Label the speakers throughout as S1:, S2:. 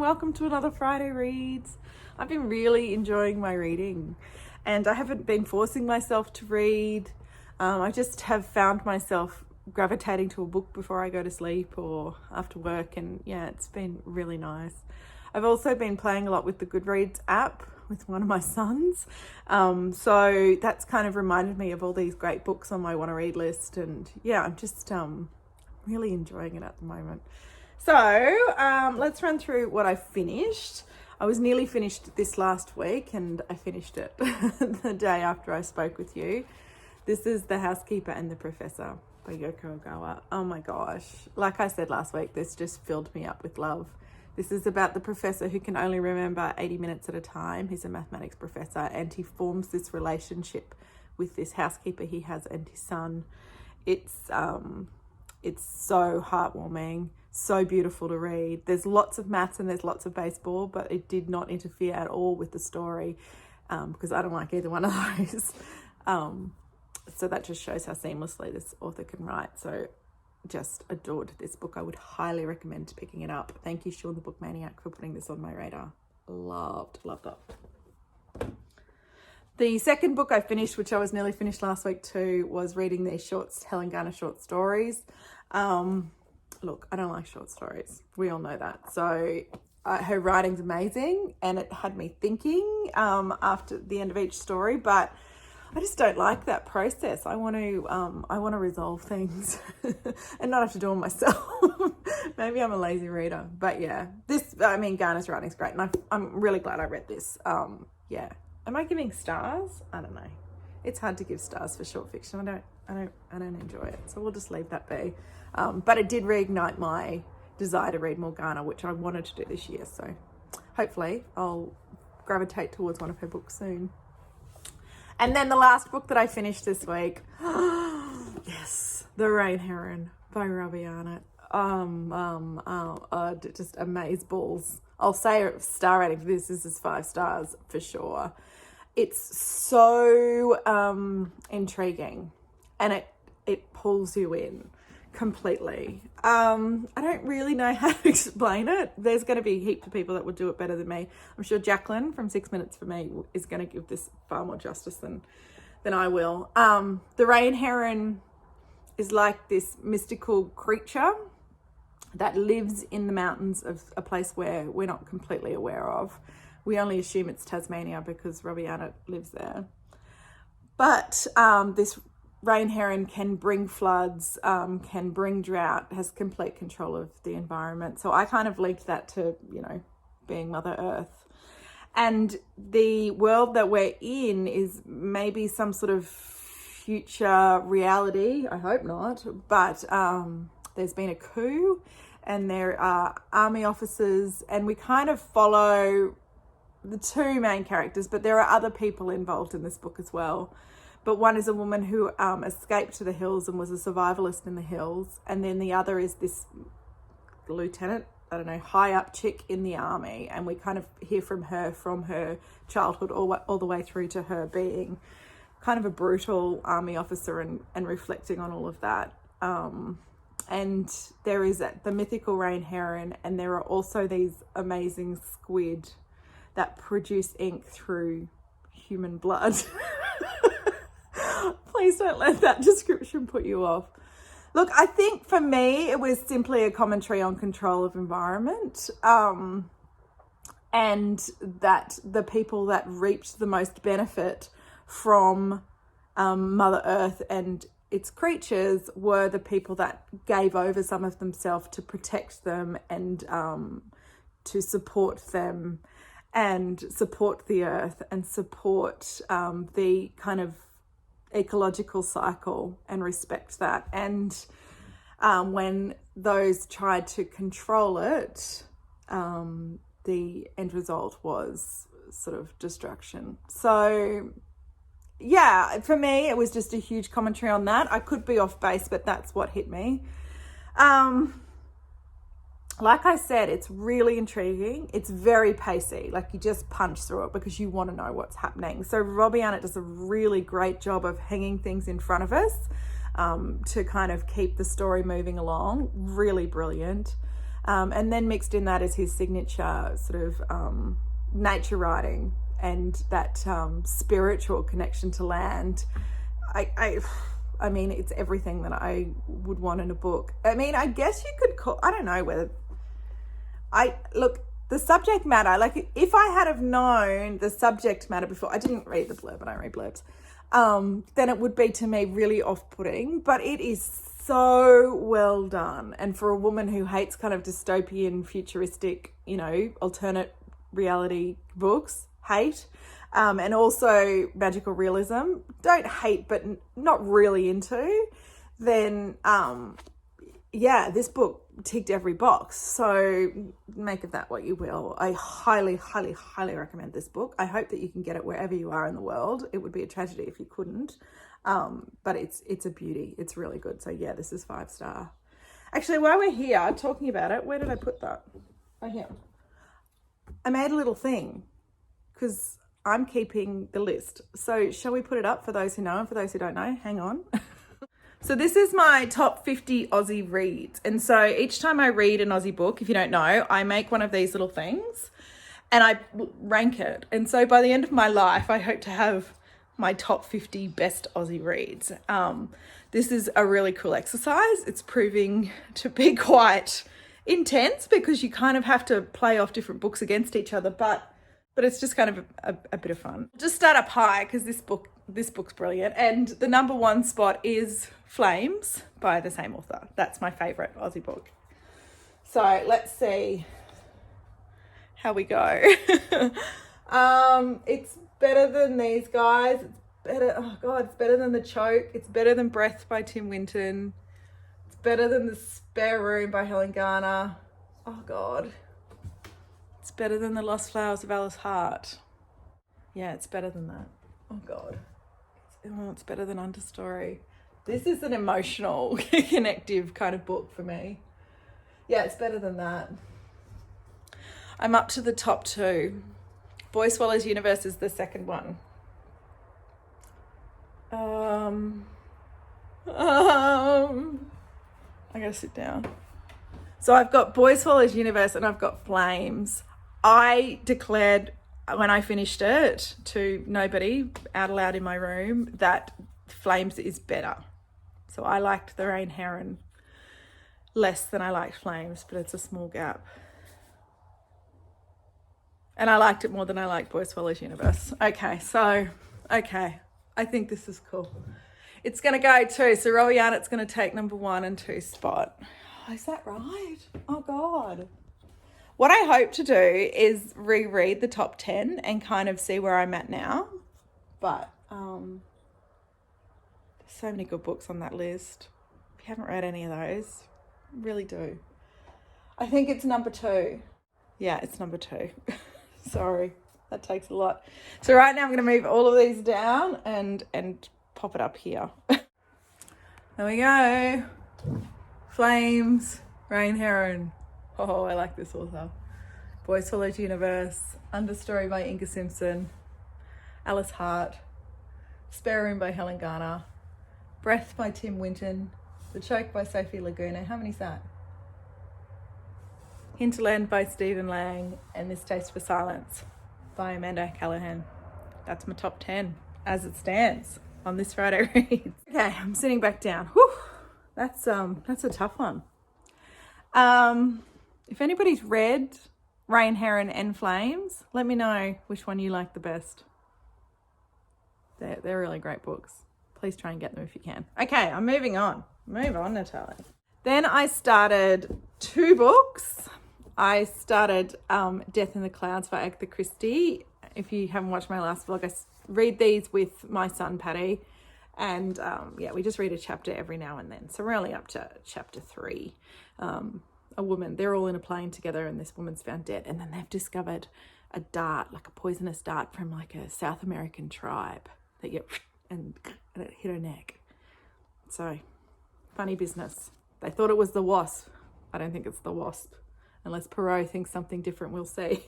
S1: welcome to another Friday Reads. I've been really enjoying my reading and I haven't been forcing myself to read. I just have found myself gravitating to a book before I go to sleep or after work, and yeah, it's been really nice. I've also been playing a lot with the Goodreads app with one of my sons, so that's kind of reminded me of all these great books on my want to read list, and yeah, I'm just really enjoying it at the moment. So let's run through what I finished. I was nearly finished this last week and I finished it the day after I spoke with you. This is The Housekeeper and the Professor by Yoko Ogawa. Oh my gosh. Like I said last week, this just filled me up with love. This is about the professor who can only remember 80 minutes at a time. He's a mathematics professor and he forms this relationship with this housekeeper he has and his son. It's so heartwarming, so beautiful to read. There's lots of maths and there's lots of baseball, but it did not interfere at all with the story because I don't like either one of those. So that just shows how seamlessly this author can write. So just adored this book. I would highly recommend picking it up. Thank you, Sean the Book Maniac, for putting this on my radar. Loved. The second book I finished, which I was nearly finished last week too, was reading these Helen Garner short stories. Look, I don't like short stories. We all know that. So her writing's amazing and it had me thinking after the end of each story, but I just don't like that process. I want to resolve things and not have to do them myself. Maybe I'm a lazy reader, but yeah, Garner's writing's great, and I'm really glad I read this. Yeah, am I giving stars? I don't know. It's hard to give stars for short fiction. I don't enjoy it, so we'll just leave that be. But it did reignite my desire to read more Garner, which I wanted to do this year. So hopefully I'll gravitate towards one of her books soon. And then the last book that I finished this week, yes, The Rain Heron by Robbie Arnott. Just amazeballs. I'll say star rating for this. This is 5 stars for sure. It's so intriguing and it pulls you in completely. I don't really know how to explain it. There's going to be heaps of people that would do it better than me. I'm sure Jacqueline from 6 Minutes for Me is going to give this far more justice than I will. The Rain Heron is like this mystical creature that lives in the mountains of a place where we're not completely aware of. We only assume it's Tasmania because Robbie Arnott lives there. But this Rain Heron can bring floods, can bring drought, has complete control of the environment. So I kind of linked that to, being Mother Earth. And the world that we're in is maybe some sort of future reality. I hope not. But there's been a coup and there are army officers, and we kind of follow the 2 main characters, but there are other people involved in this book as well. But one is a woman who escaped to the hills and was a survivalist in the hills. And then the other is this lieutenant, high up chick in the army. And we kind of hear from her childhood all the way through to her being kind of a brutal army officer and reflecting on all of that. And there is the mythical Rain Heron, and there are also these amazing squid that produce ink through human blood. Please don't let that description put you off. Look, I think for me, it was simply a commentary on control of environment, and that the people that reaped the most benefit from Mother Earth and its creatures were the people that gave over some of themselves to protect them and to support them and support the earth and support the kind of ecological cycle and respect that. And when those tried to control it, the end result was sort of destruction. So yeah, for me, it was just a huge commentary on that. I could be off base, but that's what hit me. Like I said, it's really intriguing. It's very pacey. Like you just punch through it because you want to know what's happening. So Robbie Arnott does a really great job of hanging things in front of us to kind of keep the story moving along. Really brilliant. And then mixed in that is his signature sort of nature writing and that spiritual connection to land. I mean, it's everything that I would want in a book. I mean, I guess you could call, I don't know whether, look, the subject matter, like if I had have known the subject matter before, I didn't read the blurb, I don't read blurbs, then it would be to me really off-putting, but it is so well done. And for a woman who hates kind of dystopian, futuristic, alternate reality books, and also magical realism, don't hate, but not really into, then this book ticked every box. So make of that what you will. I highly, highly, highly recommend this book. I hope that you can get it wherever you are in the world. It would be a tragedy if you couldn't. But it's a beauty. It's really good. So yeah, this is 5-star. Actually, while we're here talking about it, where did I put that? Oh, here. I made a little thing because I'm keeping the list. So shall we put it up for those who know and for those who don't know? Hang on. So this is my top 50 Aussie reads. And so each time I read an Aussie book, if you don't know, I make one of these little things and I rank it. And so by the end of my life, I hope to have my top 50 best Aussie reads. This is a really cool exercise. It's proving to be quite intense because you kind of have to play off different books against each other, but it's just kind of a bit of fun. Just start up high because this book's brilliant. And the number 1 spot is Flames by the same author. That's my favourite Aussie book. So let's see how we go. It's better than these guys. It's better. Oh God, it's better than The Choke. It's better than Breath by Tim Winton. It's better than The Spare Room by Helen Garner. Oh God. It's better than The Lost Flowers of Alice Hart. Yeah, it's better than that. Oh God. It's better than Understory. This is an emotional, connective kind of book for me. Yeah, it's better than that. I'm up to the top 2. Boy Swallows Universe is the second one. I gotta sit down. So I've got Boy Swallows Universe and I've got Flames. I declared when I finished it to nobody out loud in my room that Flames is better. So I liked the Rain Heron less than I liked Flames, but it's a small gap. And I liked it more than I liked Boy Swallows Universe. Okay, I think this is cool. It's going to go to, so Rowianet's going to take number 1 and 2 spot. Oh, is that right? Oh, God. What I hope to do is reread the top 10 and kind of see where I'm at now. But there's so many good books on that list. If you haven't read any of those, really do. I think it's number 2. Yeah, it's number 2. Sorry, that takes a lot. So right now I'm going to move all of these down and pop it up here. There we go. Flames, Rain Heron. Oh, I like this author. Boy Swallows Universe, Understory by Inga Simpson, Alice Hart, Spare Room by Helen Garner, Breath by Tim Winton, The Choke by Sophie Laguna. How many's that? Hinterland by Stephen Lang, and This Taste for Silence by Amanda Callahan. That's my top 10 as it stands on this Friday read. Okay, I'm sitting back down. Whew, that's a tough one. If anybody's read Rain Heron and Flames, let me know which one you like the best. They're really great books. Please try and get them if you can. Okay, I'm moving on. Move on, Natalie. Then I started 2 books. I started Death in the Clouds by Agatha Christie. If you haven't watched my last vlog, I read these with my son, Paddy. And we just read a chapter every now and then. So we're only up to chapter 3. A woman, they're all in a plane together and this woman's found dead. And then they've discovered a dart, like a poisonous dart from like a South American tribe that and it hit her neck. So funny business. They thought it was the wasp. I don't think it's the wasp. Unless Perot thinks something different, we'll see.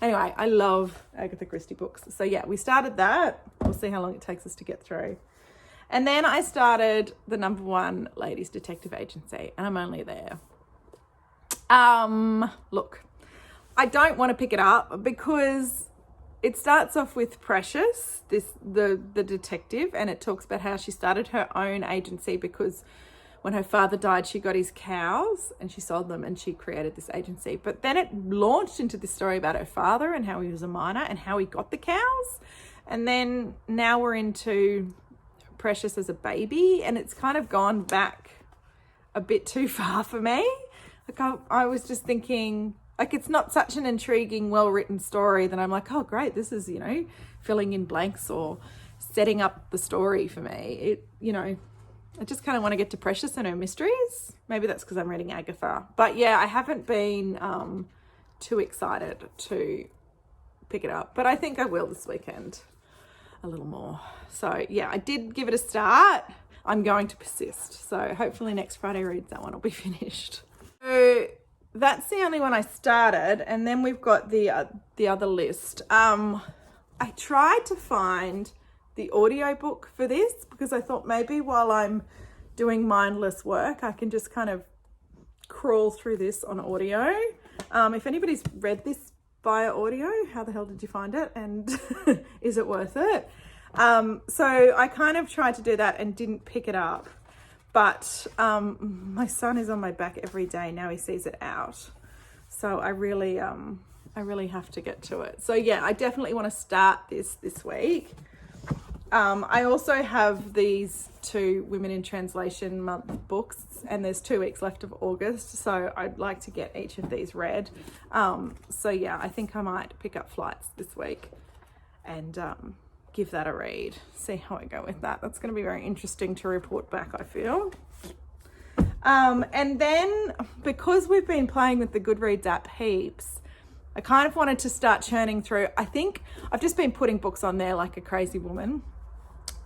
S1: Anyway, I love Agatha Christie books. So yeah, we started that. We'll see how long it takes us to get through. And then I started the number 1 Ladies Detective Agency, and I'm only there. Look, I don't want to pick it up because it starts off with Precious, the detective, and it talks about how she started her own agency because when her father died, she got his cows and she sold them and she created this agency. But then it launched into this story about her father and how he was a miner and how he got the cows. And then now we're into Precious as a baby, and it's kind of gone back a bit too far for me. Like I was just thinking, like, it's not such an intriguing, well-written story that I'm like, oh, great, this is, filling in blanks or setting up the story for me. I just kind of want to get to Precious and her mysteries. Maybe that's because I'm reading Agatha. But yeah, I haven't been too excited to pick it up. But I think I will this weekend a little more. So yeah, I did give it a start. I'm going to persist. So hopefully next Friday reads that one will be finished. So that's the only one I started. And then we've got the other list. I tried to find the audiobook for this because I thought maybe while I'm doing mindless work, I can just kind of crawl through this on audio. If anybody's read this via audio, how the hell did you find it? And is it worth it? So I kind of tried to do that and didn't pick it up. But my son is on my back every day now. He sees it out. So I really have to get to it. So yeah, I definitely want to start this week. I also have these 2 Women in Translation month books, and there's 2 weeks left of August, so I'd like to get each of these read. So yeah, I think I might pick up Flights this week and give that a read, see how I go with that. That's going to be very interesting to report back, I feel. And then because we've been playing with the Goodreads app heaps, I kind of wanted to start churning through. I think I've just been putting books on there like a crazy woman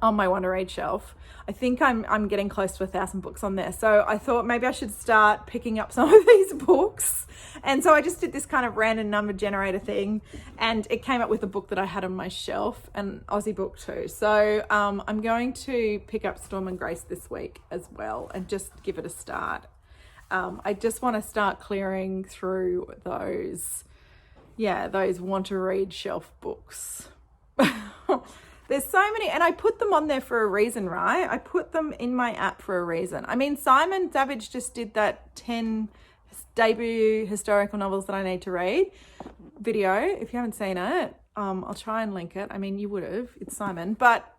S1: on my want to read shelf. I think I'm getting close to 1,000 books on there. So I thought maybe I should start picking up some of these books. And so I just did this kind of random number generator thing, and it came up with a book that I had on my shelf, an Aussie book too. So I'm going to pick up Storm and Grace this week as well and just give it a start. I just want to start clearing through those want to read shelf books. There's so many, and I put them on there for a reason, right? I put them in my app for a reason. I mean, Simon Savage just did that 10 debut historical novels that I need to read video. If you haven't seen it, I'll try and link it. I mean, you would have, it's Simon. But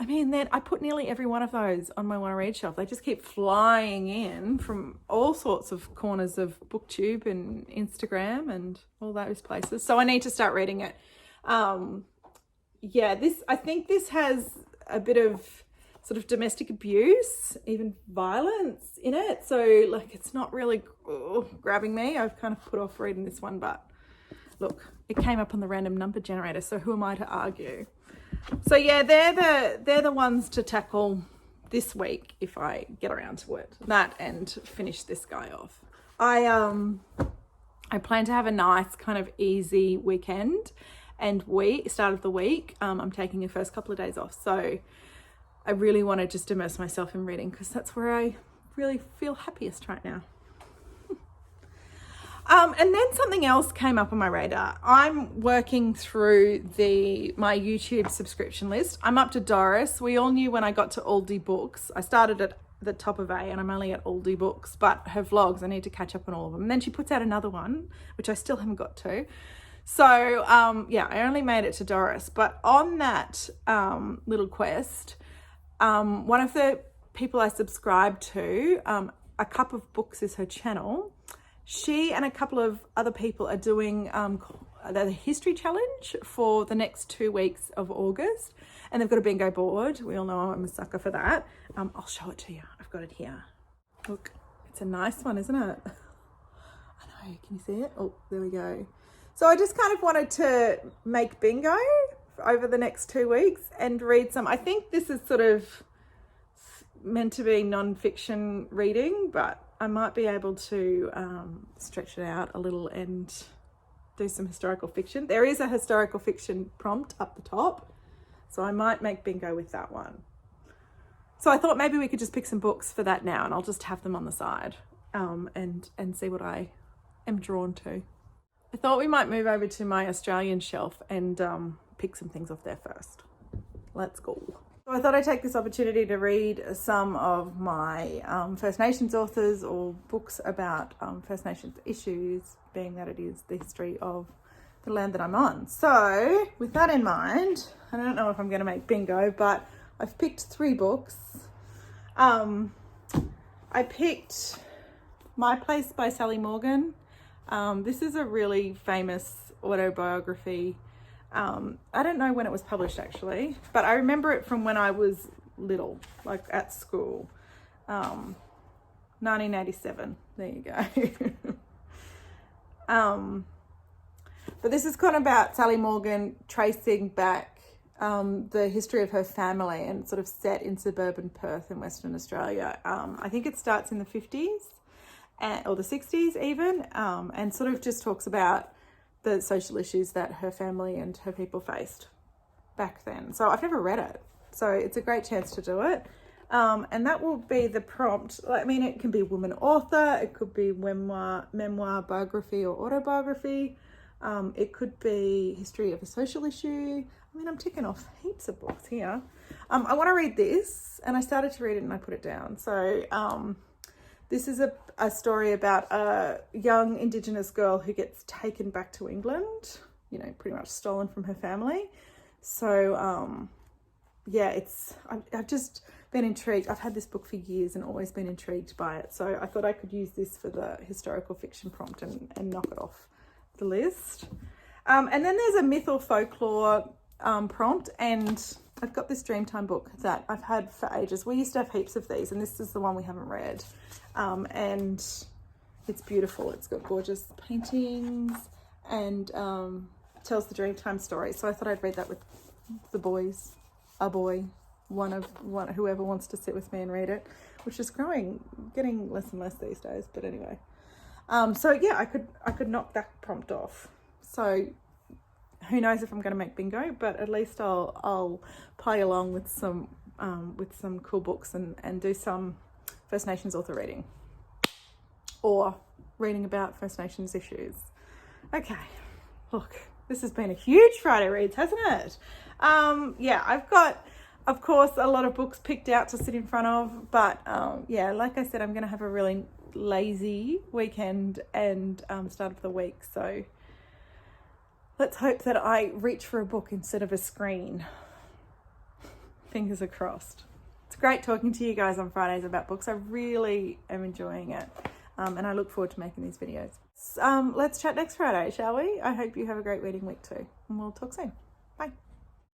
S1: I mean, then I put nearly every one of those on my want to read shelf. They just keep flying in from all sorts of corners of BookTube and Instagram and all those places. So I need to start reading it. I think this has a bit of sort of domestic abuse, even violence in it. So like, it's not really grabbing me. I've kind of put off reading this one, but look, it came up on the random number generator. So who am I to argue? So yeah, they're the ones to tackle this week if I get around to it. That and finish this guy off. I plan to have a nice kind of easy weekend and start of the week. I'm taking the first couple of days off. So I really want to just immerse myself in reading because that's where I really feel happiest right now. And then something else came up on my radar. I'm working through my YouTube subscription list. I'm up to Doris. We all knew when I got to Aldi Books. I started at the top of A and I'm only at Aldi Books, but her vlogs, I need to catch up on all of them. And then she puts out another one, which I still haven't got to. So, I only made it to Doris. But on that little quest, one of the people I subscribe to, A Cup of Books is her channel. She and a couple of other people are doing the history challenge for the next 2 weeks of August. And they've got a bingo board. We all know I'm a sucker for that. I'll show it to you. I've got it here. Look, it's a nice one, isn't it? I know, can you see it? Oh, there we go. So I just kind of wanted to make bingo over the next 2 weeks and read some. I think this is sort of meant to be non-fiction reading, but I might be able to stretch it out a little and do some historical fiction. There is a historical fiction prompt up the top, so I might make bingo with that one. So I thought maybe we could just pick some books for that now and I'll just have them on the side. and see what I am drawn to. I thought we might move over to my Australian shelf and pick some things off there first. Let's go. So I thought I'd take this opportunity to read some of my First Nations authors or books about First Nations issues, being that it is the history of the land that I'm on. So with that in mind, I don't know if I'm going to make bingo, but I've picked 3 books. I picked My Place by Sally Morgan. This is a really famous autobiography. I don't know when it was published actually, but I remember it from when I was little, like at school. 1987. There you go. But this is kind of about Sally Morgan tracing back the history of her family, and sort of set in suburban Perth in Western Australia. I think it starts in the 50s or the 60s even, and sort of just talks about the social issues that her family and her people faced back then. So I've never read it, so it's a great chance to do it. And that will be the prompt. I mean, it can be woman author, it could be memoir, biography or autobiography. It could be history of a social issue. I mean, I'm ticking off heaps of books here. I want to read this, and I started to read it and I put it down. So this is a story about a young Indigenous girl who gets taken back to England, you know, pretty much stolen from her family. So yeah, I've just been intrigued. I've had this book for years and always been intrigued by it. So I thought I could use this for the historical fiction prompt and knock it off the list. And then there's a myth or folklore prompt, and I've got this Dreamtime book that I've had for ages. We used to have heaps of these, and this is the one we haven't read. And it's beautiful. It's got gorgeous paintings and tells the Dreamtime story. So I thought I'd read that with the boys, whoever wants to sit with me and read it, which is getting less and less these days. But anyway, so yeah, I could knock that prompt off. So who knows if I'm going to make bingo, but at least I'll play along with some cool books and do some First Nations author reading or reading about First Nations issues. Okay, look, this has been a huge Friday Reads, hasn't it? Yeah, I've got, of course, a lot of books picked out to sit in front of, but yeah, like I said, I'm going to have a really lazy weekend and start of the week, so let's hope that I reach for a book instead of a screen. Fingers are crossed. It's great talking to you guys on Fridays about books. I really am enjoying it, and I look forward to making these videos. Let's chat next Friday, shall we? I hope you have a great reading week too, and we'll talk soon. Bye.